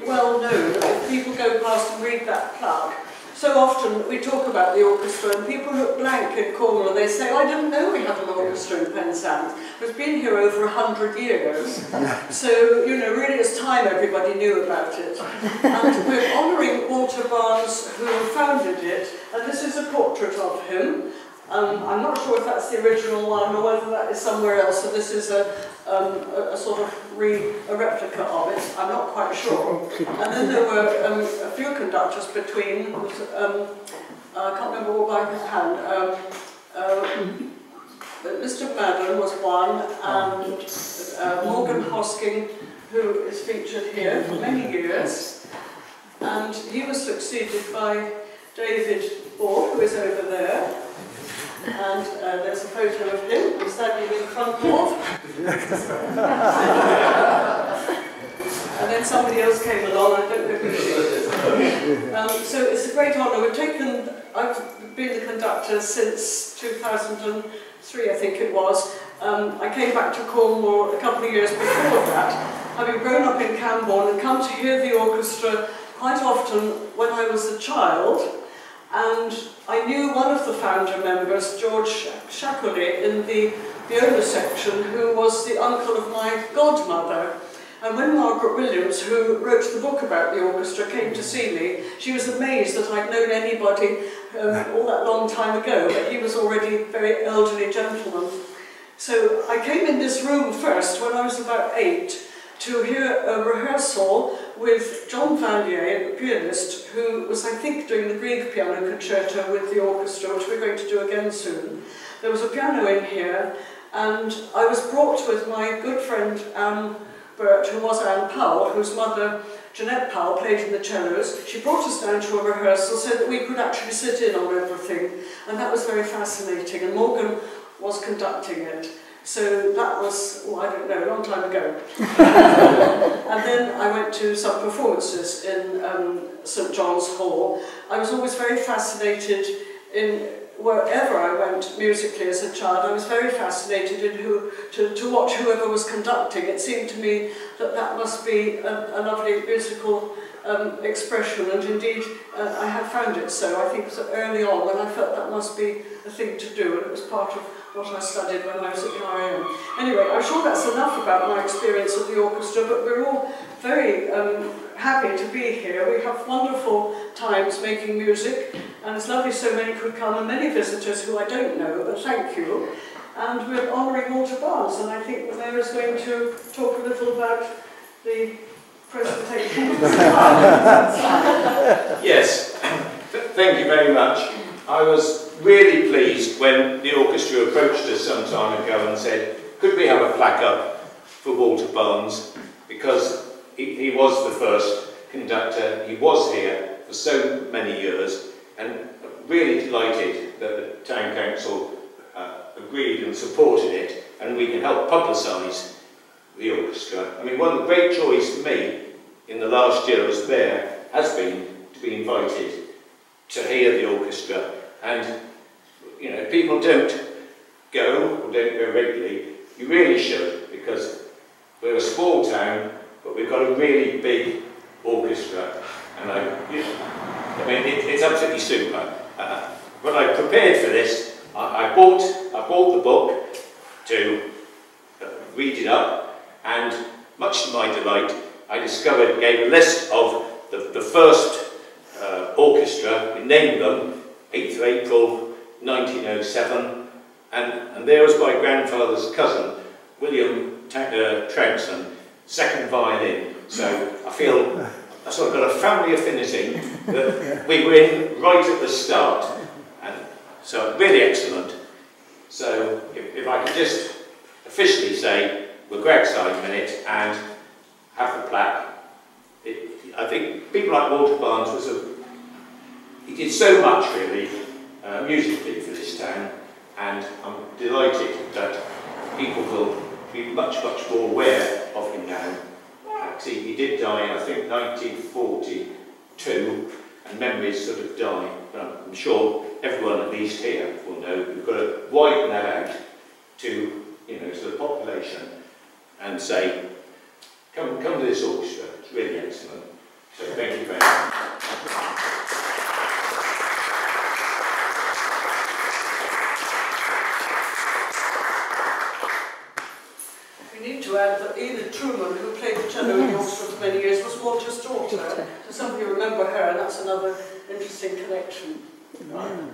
well known if people go past and read that plaque. So often we talk about the orchestra and people look blank in Cornwall and they say, oh, I didn't know we had an orchestra in Penzance. It's been here over 100 years. So, you know, really it's time everybody knew about it. And we're honouring Walter Barnes, who founded it, and this is a portrait of him. I'm not sure if that's the original one or whether that is somewhere else, so this is a sort of a replica of it. I'm not quite sure. And then there were a few conductors between, I can't remember all by hand. Mr. Madden was one, and Morgan Hosking, who is featured here for many years. And he was succeeded by David Orr, who is over there. And there's a photo of him, I'm standing in front of. And then somebody else came along, I don't know who she is. So it's a great honour. I've been the conductor since 2003, I think it was. I came back to Cornwall a couple of years before that, having grown up in Camborne and come to hear the orchestra quite often when I was a child. And I knew one of the founder members, George Shackley, in the viola section, who was the uncle of my godmother. And when Margaret Williams, who wrote the book about the orchestra, came to see me, she was amazed that I'd known anybody all that long time ago, but he was already a very elderly gentleman. So I came in this room first when I was about 8 to hear a rehearsal with John Vallier, the pianist, who was, I think, doing the Grieg piano concerto with the orchestra, which we're going to do again soon. There was a piano in here, and I was brought with my good friend Anne Burt, who was Anne Powell, whose mother, Jeanette Powell, played in the cellos. She brought us down to a rehearsal so that we could actually sit in on everything, and that was very fascinating, and Morgan was conducting it. So that was, oh, I don't know, a long time ago. And then I went to some performances in St John's Hall. I was always very fascinated in wherever I went musically as a child. I was very fascinated in to watch whoever was conducting. It seemed to me that that must be a lovely musical expression, and indeed I have found it so. I think so early on when I felt that must be a thing to do, and it was part of what I studied when I was at UIM. Anyway, I'm sure that's enough about my experience of the orchestra, but we're all very happy to be here. We have wonderful times making music, and it's lovely so many could come, and many visitors who I don't know, but thank you. And we're honouring Walter Barnes, and I think the Mayor is going to talk a little about the presentation. Yes, thank you very much. I was really pleased when the orchestra approached us some time ago and said, could we have a plaque up for Walter Barnes, because he was the first conductor, he was here for so many years, and really delighted that the Town Council agreed and supported it, and we can help publicise the orchestra. I mean, one of the great joys for me in the last year as mayor has been to be invited to hear the orchestra, and you know, people don't go or don't go regularly. You really should, because we're a small town, but we've got a really big orchestra, and I mean, it's absolutely super. When I prepared for this, I bought the book to read it up, and much to my delight, I discovered, gave a list of the first orchestra. We named them 8th of April 1907, and there was my grandfather's cousin, William Trounson, second violin. So I feel I sort of got a family affinity that we were in right at the start, and so really excellent. So if I could just officially say, we'll go outside a minute and have the plaque. I think people like Walter Barnes he did so much really musically for this town, and I'm delighted that people will be much more aware of him now. See, he did die, I think, 1942, and memories sort of die. But I'm sure everyone at least here will know we've got to widen that out to, you know, to the population and say, come to this orchestra. It's really excellent. So thank you very much. We need to add that Enid Truman, who played the cello in the orchestra for many years, was Walter's daughter. So some of you remember her, and that's another interesting connection. Right.